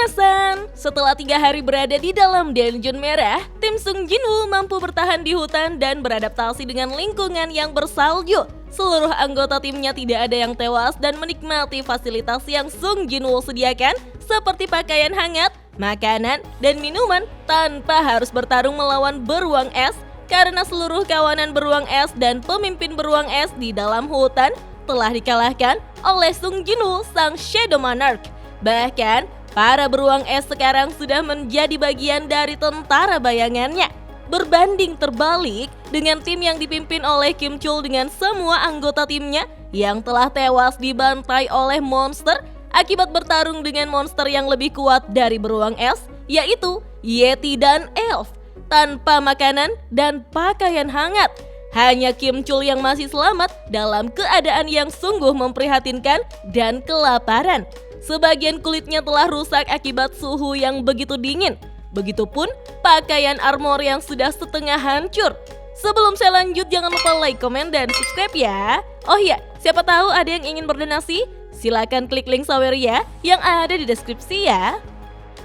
San, setelah 3 hari berada di dalam dungeon merah, tim Sung Jinwoo mampu bertahan di hutan dan beradaptasi dengan lingkungan yang bersalju. Seluruh anggota timnya tidak ada yang tewas dan menikmati fasilitas yang Sung Jinwoo sediakan seperti pakaian hangat, makanan, dan minuman tanpa harus bertarung melawan beruang es karena seluruh kawanan beruang es dan pemimpin beruang es di dalam hutan telah dikalahkan oleh Sung Jinwoo sang Shadow Monarch. Bahkan, para beruang es sekarang sudah menjadi bagian dari tentara bayangannya. Berbanding terbalik dengan tim yang dipimpin oleh Kim Chul dengan semua anggota timnya yang telah tewas dibantai oleh monster akibat bertarung dengan monster yang lebih kuat dari beruang es, yaitu Yeti dan Elf. Tanpa makanan dan pakaian hangat, hanya Kim Chul yang masih selamat dalam keadaan yang sungguh memprihatinkan dan kelaparan. Sebagian kulitnya telah rusak akibat suhu yang begitu dingin. Begitupun pakaian armor yang sudah setengah hancur. Sebelum saya lanjut, jangan lupa like, komen, dan subscribe ya. Oh iya, siapa tahu ada yang ingin berdonasi? Silakan klik link Saweria yang ada di deskripsi ya.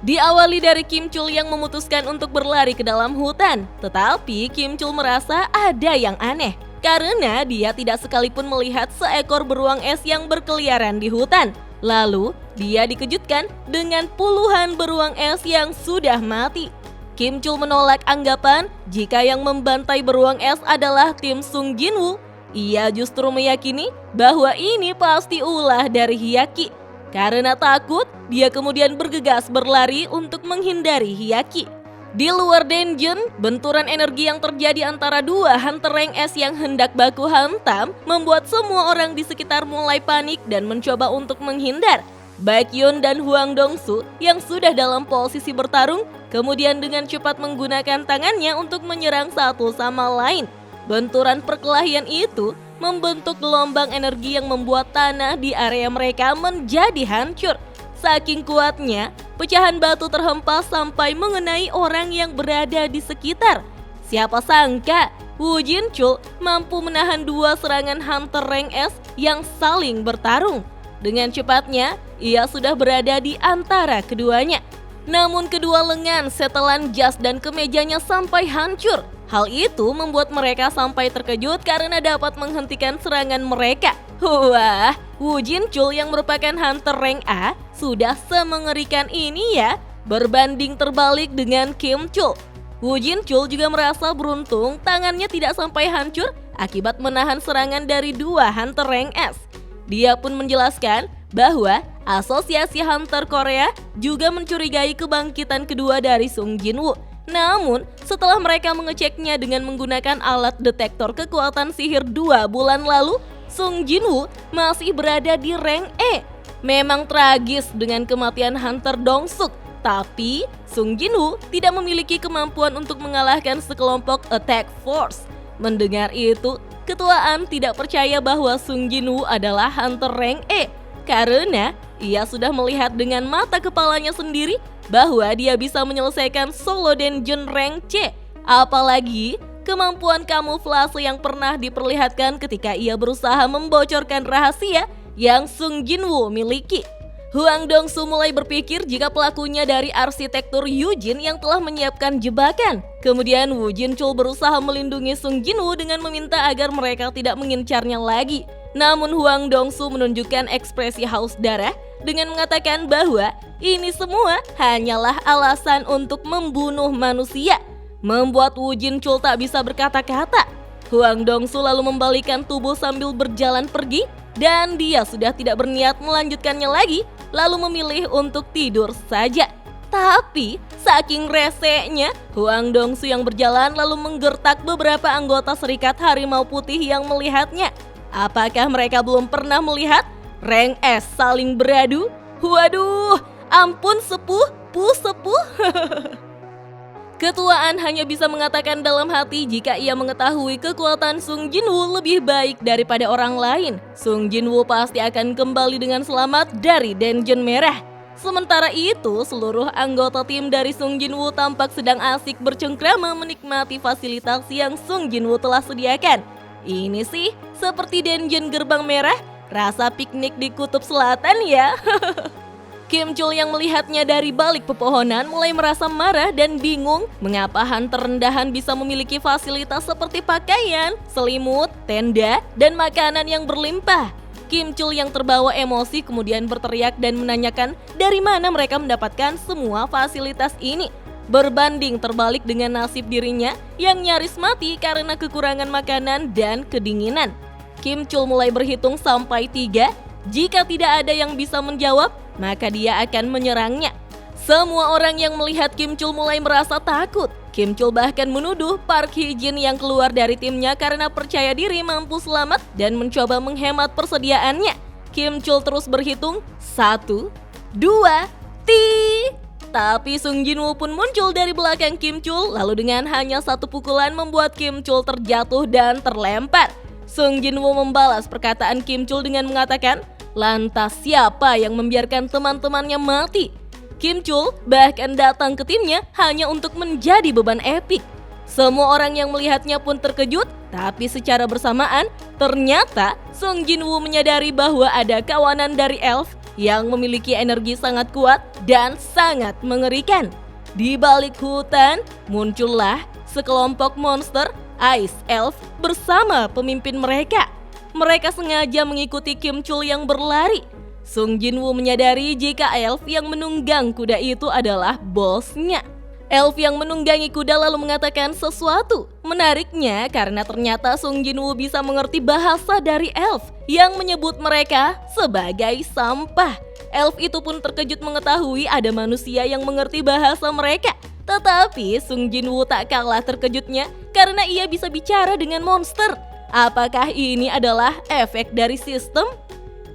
Diawali dari Kim Chul yang memutuskan untuk berlari ke dalam hutan. Tetapi Kim Chul merasa ada yang aneh karena dia tidak sekalipun melihat seekor beruang es yang berkeliaran di hutan. Lalu, dia dikejutkan dengan puluhan beruang es yang sudah mati. Kim Chul menolak anggapan jika yang membantai beruang es adalah tim Sung Jinwoo. Ia justru meyakini bahwa ini pasti ulah dari Hyaki. Karena takut, dia kemudian bergegas berlari untuk menghindari Hyaki. Di luar dungeon, benturan energi yang terjadi antara dua hunter rank S yang hendak baku hantam membuat semua orang di sekitar mulai panik dan mencoba untuk menghindar. Baek Yoon dan Hwang Dong-soo yang sudah dalam posisi bertarung kemudian dengan cepat menggunakan tangannya untuk menyerang satu sama lain. Benturan perkelahian itu membentuk gelombang energi yang membuat tanah di area mereka menjadi hancur. Saking kuatnya, pecahan batu terhempas sampai mengenai orang yang berada di sekitar. Siapa sangka Woo Jin Chul mampu menahan dua serangan hunter rank S yang saling bertarung. Dengan cepatnya, ia sudah berada di antara keduanya. Namun kedua lengan, setelan jas dan kemejanya sampai hancur. Hal itu membuat mereka sampai terkejut karena dapat menghentikan serangan mereka. Wah, Woo Jin Chul yang merupakan hunter rank A sudah semengerikan ini ya, berbanding terbalik dengan Kim Chul. Woo Jin Chul juga merasa beruntung tangannya tidak sampai hancur akibat menahan serangan dari dua hunter rank S. Dia pun menjelaskan bahwa Asosiasi Hunter Korea juga mencurigai kebangkitan kedua dari Sung Jinwoo. Namun, setelah mereka mengeceknya dengan menggunakan alat detektor kekuatan sihir 2 bulan lalu, Sung Jinwoo masih berada di rank E. Memang tragis dengan kematian Hunter Dong-suk, tapi Sung Jinwoo tidak memiliki kemampuan untuk mengalahkan sekelompok attack force. Mendengar itu, Ketua An tidak percaya bahwa Sung Jinwoo adalah Hunter rank E karena ia sudah melihat dengan mata kepalanya sendiri bahwa dia bisa menyelesaikan solo dungeon rank C. Apalagi kemampuan kamuflase yang pernah diperlihatkan ketika ia berusaha membocorkan rahasia yang Sung Jinwoo miliki. Hwang Dong-soo mulai berpikir jika pelakunya dari arsitektur Yujin yang telah menyiapkan jebakan. Kemudian Woo Jin Chul berusaha melindungi Sung Jinwoo dengan meminta agar mereka tidak mengincarnya lagi. Namun Hwang Dong-soo menunjukkan ekspresi haus darah dengan mengatakan bahwa ini semua hanyalah alasan untuk membunuh manusia, membuat Woo Jin Chul tak bisa berkata-kata. Hwang Dong-soo lalu membalikan tubuh sambil berjalan pergi dan dia sudah tidak berniat melanjutkannya lagi, lalu memilih untuk tidur saja. Tapi saking resenya, Hwang Dong-soo yang berjalan lalu menggertak beberapa anggota Serikat Harimau Putih yang melihatnya. Apakah mereka belum pernah melihat rank S saling beradu? Waduh, ampun sepuh. Ketuaan hanya bisa mengatakan dalam hati jika ia mengetahui kekuatan Sung Jinwoo lebih baik daripada orang lain. Sung Jinwoo pasti akan kembali dengan selamat dari dungeon merah. Sementara itu, seluruh anggota tim dari Sung Jinwoo tampak sedang asik bercengkrama menikmati fasilitas yang Sung Jinwoo telah sediakan. Ini sih seperti dungeon gerbang merah, rasa piknik di kutub selatan ya. Kim Chul yang melihatnya dari balik pepohonan mulai merasa marah dan bingung mengapa Hunter rendahan bisa memiliki fasilitas seperti pakaian, selimut, tenda, dan makanan yang berlimpah. Kim Chul yang terbawa emosi kemudian berteriak dan menanyakan dari mana mereka mendapatkan semua fasilitas ini. Berbanding terbalik dengan nasib dirinya yang nyaris mati karena kekurangan makanan dan kedinginan. Kim Chul mulai berhitung sampai 3. Jika tidak ada yang bisa menjawab, maka dia akan menyerangnya. Semua orang yang melihat Kim Chul mulai merasa takut. Kim Chul bahkan menuduh Park Hee Jin yang keluar dari timnya karena percaya diri mampu selamat dan mencoba menghemat persediaannya. Kim Chul terus berhitung 1, 2, 3. Tapi Sung Jin-woo pun muncul dari belakang Kim Chul lalu dengan hanya satu pukulan membuat Kim Chul terjatuh dan terlempar. Sung Jin-woo membalas perkataan Kim Chul dengan mengatakan, lantas siapa yang membiarkan teman-temannya mati? Kim Chul bahkan datang ke timnya hanya untuk menjadi beban epik. Semua orang yang melihatnya pun terkejut, tapi secara bersamaan ternyata Sung Jin-woo menyadari bahwa ada kawanan dari elf yang memiliki energi sangat kuat dan sangat mengerikan. Di balik hutan muncullah sekelompok monster Ice Elf bersama pemimpin mereka. Mereka sengaja mengikuti Kim Chul yang berlari. Sung Jin-woo menyadari jika elf yang menunggang kuda itu adalah bosnya. Elf yang menunggangi kuda lalu mengatakan sesuatu. Menariknya karena ternyata Sung Jin-woo bisa mengerti bahasa dari elf yang menyebut mereka sebagai sampah. Elf itu pun terkejut mengetahui ada manusia yang mengerti bahasa mereka. Tetapi Sung Jin-woo tak kalah terkejutnya karena ia bisa bicara dengan monster. Apakah ini adalah efek dari sistem?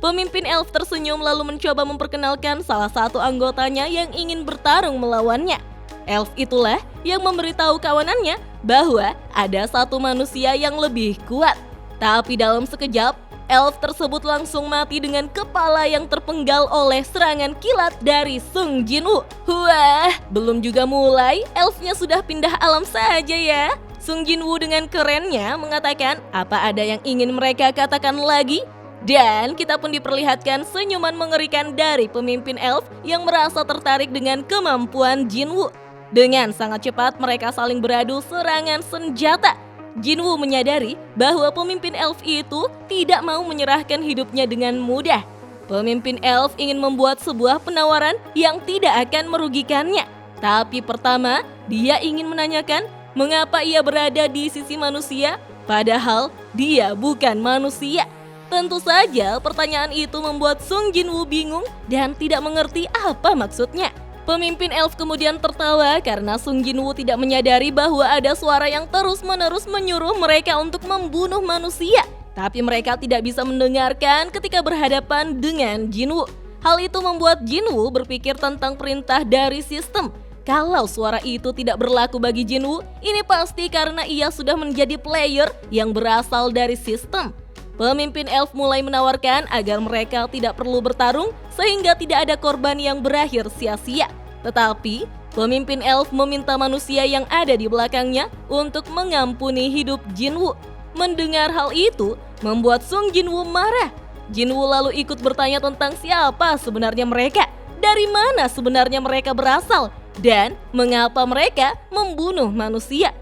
Pemimpin elf tersenyum lalu mencoba memperkenalkan salah satu anggotanya yang ingin bertarung melawannya. Elf itulah yang memberitahu kawanannya bahwa ada satu manusia yang lebih kuat. Tapi dalam sekejap, elf tersebut langsung mati dengan kepala yang terpenggal oleh serangan kilat dari Sung Jin-woo. Wah, belum juga mulai, elfnya sudah pindah alam saja ya. Sung Jin-woo dengan kerennya mengatakan apa ada yang ingin mereka katakan lagi. Dan kita pun diperlihatkan senyuman mengerikan dari pemimpin elf yang merasa tertarik dengan kemampuan Jin-woo. Dengan sangat cepat mereka saling beradu serangan senjata. Jin-woo menyadari bahwa pemimpin elf itu tidak mau menyerahkan hidupnya dengan mudah. Pemimpin elf ingin membuat sebuah penawaran yang tidak akan merugikannya. Tapi pertama, dia ingin menanyakan mengapa ia berada di sisi manusia, padahal dia bukan manusia. Tentu saja pertanyaan itu membuat Sung Jin-woo bingung dan tidak mengerti apa maksudnya. Pemimpin elf kemudian tertawa karena Sung Jin-woo tidak menyadari bahwa ada suara yang terus-menerus menyuruh mereka untuk membunuh manusia. Tapi mereka tidak bisa mendengarkan ketika berhadapan dengan Jin-woo. Hal itu membuat Jin-woo berpikir tentang perintah dari sistem. Kalau suara itu tidak berlaku bagi Jin-woo, ini pasti karena ia sudah menjadi player yang berasal dari sistem. Pemimpin elf mulai menawarkan agar mereka tidak perlu bertarung sehingga tidak ada korban yang berakhir sia-sia. Tetapi, pemimpin elf meminta manusia yang ada di belakangnya untuk mengampuni hidup Jin-woo. Mendengar hal itu, membuat Sung Jin-woo marah. Jin-woo lalu ikut bertanya tentang siapa sebenarnya mereka, dari mana sebenarnya mereka berasal, dan mengapa mereka membunuh manusia.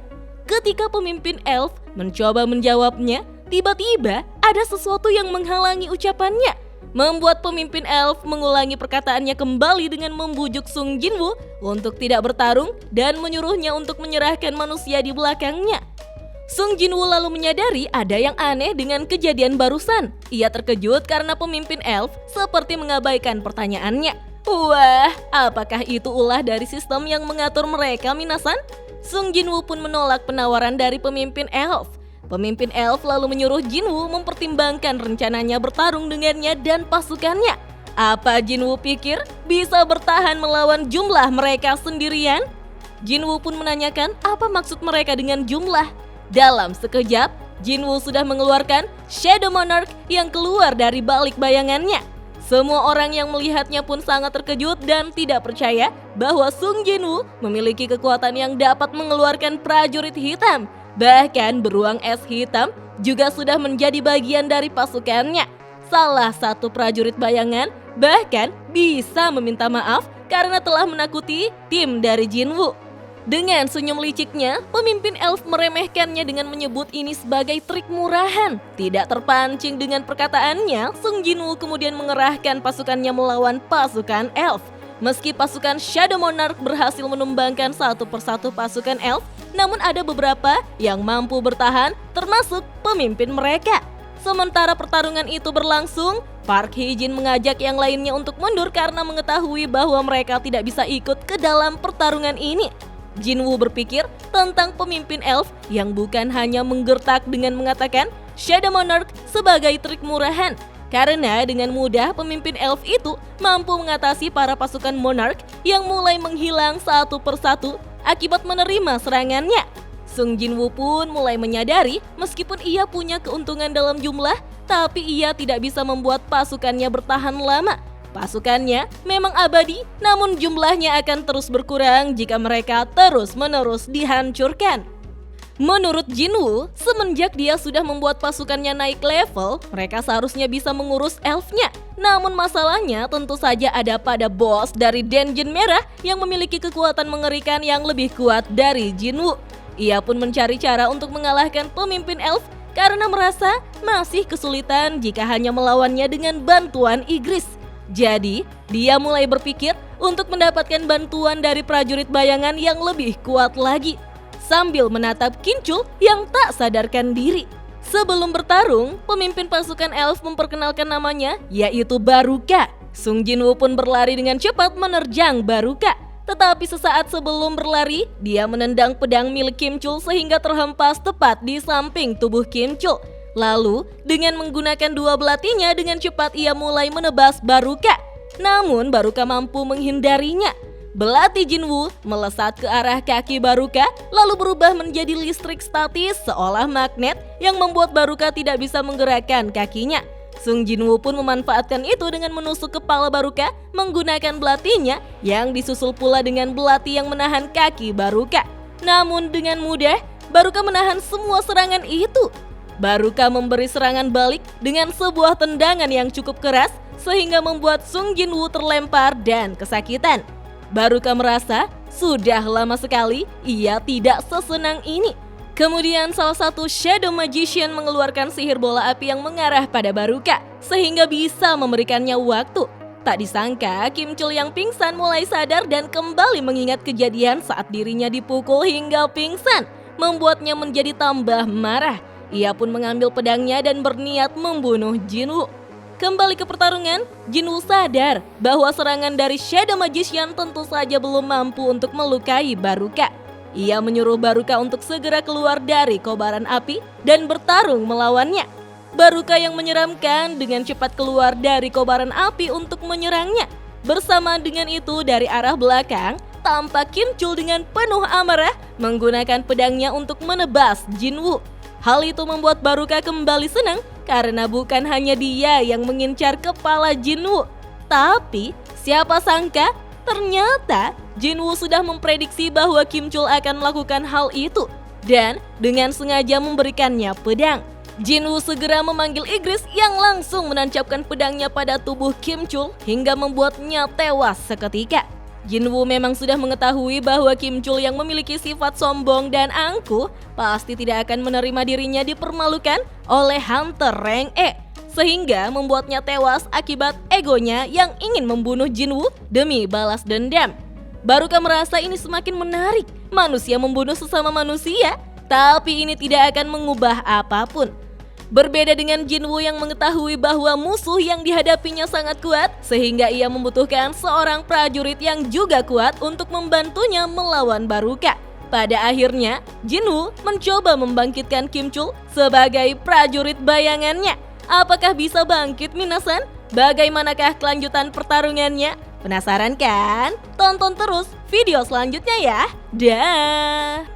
Ketika pemimpin elf mencoba menjawabnya, tiba-tiba ada sesuatu yang menghalangi ucapannya, membuat pemimpin elf mengulangi perkataannya kembali dengan membujuk Sung Jin-woo untuk tidak bertarung dan menyuruhnya untuk menyerahkan manusia di belakangnya. Sung Jin-woo lalu menyadari ada yang aneh dengan kejadian barusan. Ia terkejut karena pemimpin elf seperti mengabaikan pertanyaannya. Wah, apakah itu ulah dari sistem yang mengatur mereka, minasan? Sung Jin-woo pun menolak penawaran dari pemimpin elf. Pemimpin elf lalu menyuruh Jin-woo mempertimbangkan rencananya bertarung dengannya dan pasukannya. Apa Jin-woo pikir bisa bertahan melawan jumlah mereka sendirian? Jin-woo pun menanyakan apa maksud mereka dengan jumlah. Dalam sekejap, Jin-woo sudah mengeluarkan Shadow Monarch yang keluar dari balik bayangannya. Semua orang yang melihatnya pun sangat terkejut dan tidak percaya bahwa Sung Jin-woo memiliki kekuatan yang dapat mengeluarkan prajurit hitam. Bahkan beruang es hitam juga sudah menjadi bagian dari pasukannya. Salah satu prajurit bayangan bahkan bisa meminta maaf karena telah menakuti tim dari Jinwoo. Dengan senyum liciknya, pemimpin elf meremehkannya dengan menyebut ini sebagai trik murahan. Tidak terpancing dengan perkataannya, Sung Jinwoo kemudian mengerahkan pasukannya melawan pasukan elf. Meski pasukan Shadow Monarch berhasil menumbangkan satu persatu pasukan elf, namun ada beberapa yang mampu bertahan, termasuk pemimpin mereka. Sementara pertarungan itu berlangsung, Park Hee-jin mengajak yang lainnya untuk mundur karena mengetahui bahwa mereka tidak bisa ikut ke dalam pertarungan ini. Jinwoo berpikir tentang pemimpin elf yang bukan hanya menggertak dengan mengatakan Shadow Monarch sebagai trik murahan. Karena dengan mudah pemimpin elf itu mampu mengatasi para pasukan monarch yang mulai menghilang satu persatu akibat menerima serangannya. Sung Jinwoo pun mulai menyadari meskipun ia punya keuntungan dalam jumlah, tapi ia tidak bisa membuat pasukannya bertahan lama. Pasukannya memang abadi, namun jumlahnya akan terus berkurang jika mereka terus-menerus dihancurkan. Menurut Jinwoo, semenjak dia sudah membuat pasukannya naik level, mereka seharusnya bisa mengurus elfnya. Namun masalahnya tentu saja ada pada bos dari Dungeon Merah yang memiliki kekuatan mengerikan yang lebih kuat dari Jinwoo. Ia pun mencari cara untuk mengalahkan pemimpin elf karena merasa masih kesulitan jika hanya melawannya dengan bantuan Igris. Jadi, dia mulai berpikir untuk mendapatkan bantuan dari prajurit bayangan yang lebih kuat lagi, sambil menatap Kinchul yang tak sadarkan diri. Sebelum bertarung, pemimpin pasukan elf memperkenalkan namanya, yaitu Baruka. Sung Jinwoo pun berlari dengan cepat menerjang Baruka. Tetapi sesaat sebelum berlari, dia menendang pedang milik Kinchul sehingga terhempas tepat di samping tubuh Kinchul. Lalu, dengan menggunakan dua belatinya dengan cepat ia mulai menebas Baruka. Namun Baruka mampu menghindarinya. Belati Jinwoo melesat ke arah kaki Baruka lalu berubah menjadi listrik statis seolah magnet yang membuat Baruka tidak bisa menggerakkan kakinya. Sung Jinwoo pun memanfaatkan itu dengan menusuk kepala Baruka menggunakan belatinya yang disusul pula dengan belati yang menahan kaki Baruka. Namun dengan mudah, Baruka menahan semua serangan itu. Baruka memberi serangan balik dengan sebuah tendangan yang cukup keras sehingga membuat Sung Jinwoo terlempar dan kesakitan. Baruka merasa sudah lama sekali ia tidak sesenang ini. Kemudian salah satu Shadow Magician mengeluarkan sihir bola api yang mengarah pada Baruka sehingga bisa memberikannya waktu. Tak disangka Kinchul yang pingsan mulai sadar dan kembali mengingat kejadian saat dirinya dipukul hingga pingsan, membuatnya menjadi tambah marah. Ia pun mengambil pedangnya dan berniat membunuh Jinwoo. Kembali ke pertarungan, Jinwoo sadar bahwa serangan dari Shadow Magician tentu saja belum mampu untuk melukai Baruka. Ia menyuruh Baruka untuk segera keluar dari kobaran api dan bertarung melawannya. Baruka yang menyeramkan dengan cepat keluar dari kobaran api untuk menyerangnya. Bersama dengan itu dari arah belakang, tampak Kinchul dengan penuh amarah menggunakan pedangnya untuk menebas Jinwoo. Hal itu membuat Baruka kembali senang karena bukan hanya dia yang mengincar kepala Jinwoo. Tapi siapa sangka ternyata Jinwoo sudah memprediksi bahwa Kinchul akan melakukan hal itu dan dengan sengaja memberikannya pedang. Jinwoo segera memanggil Igris yang langsung menancapkan pedangnya pada tubuh Kinchul hingga membuatnya tewas seketika. Jinwoo memang sudah mengetahui bahwa Kinchul yang memiliki sifat sombong dan angkuh pasti tidak akan menerima dirinya dipermalukan oleh Hunter Rank E, sehingga membuatnya tewas akibat egonya yang ingin membunuh Jinwoo demi balas dendam. Baruka merasa ini semakin menarik, manusia membunuh sesama manusia, tapi ini tidak akan mengubah apapun. Berbeda dengan Jinwoo yang mengetahui bahwa musuh yang dihadapinya sangat kuat sehingga ia membutuhkan seorang prajurit yang juga kuat untuk membantunya melawan Baruka. Pada akhirnya, Jinwoo mencoba membangkitkan Kinchul sebagai prajurit bayangannya. Apakah bisa bangkit, Minasan? Bagaimanakah kelanjutan pertarungannya? Penasaran kan? Tonton terus video selanjutnya ya. Dah.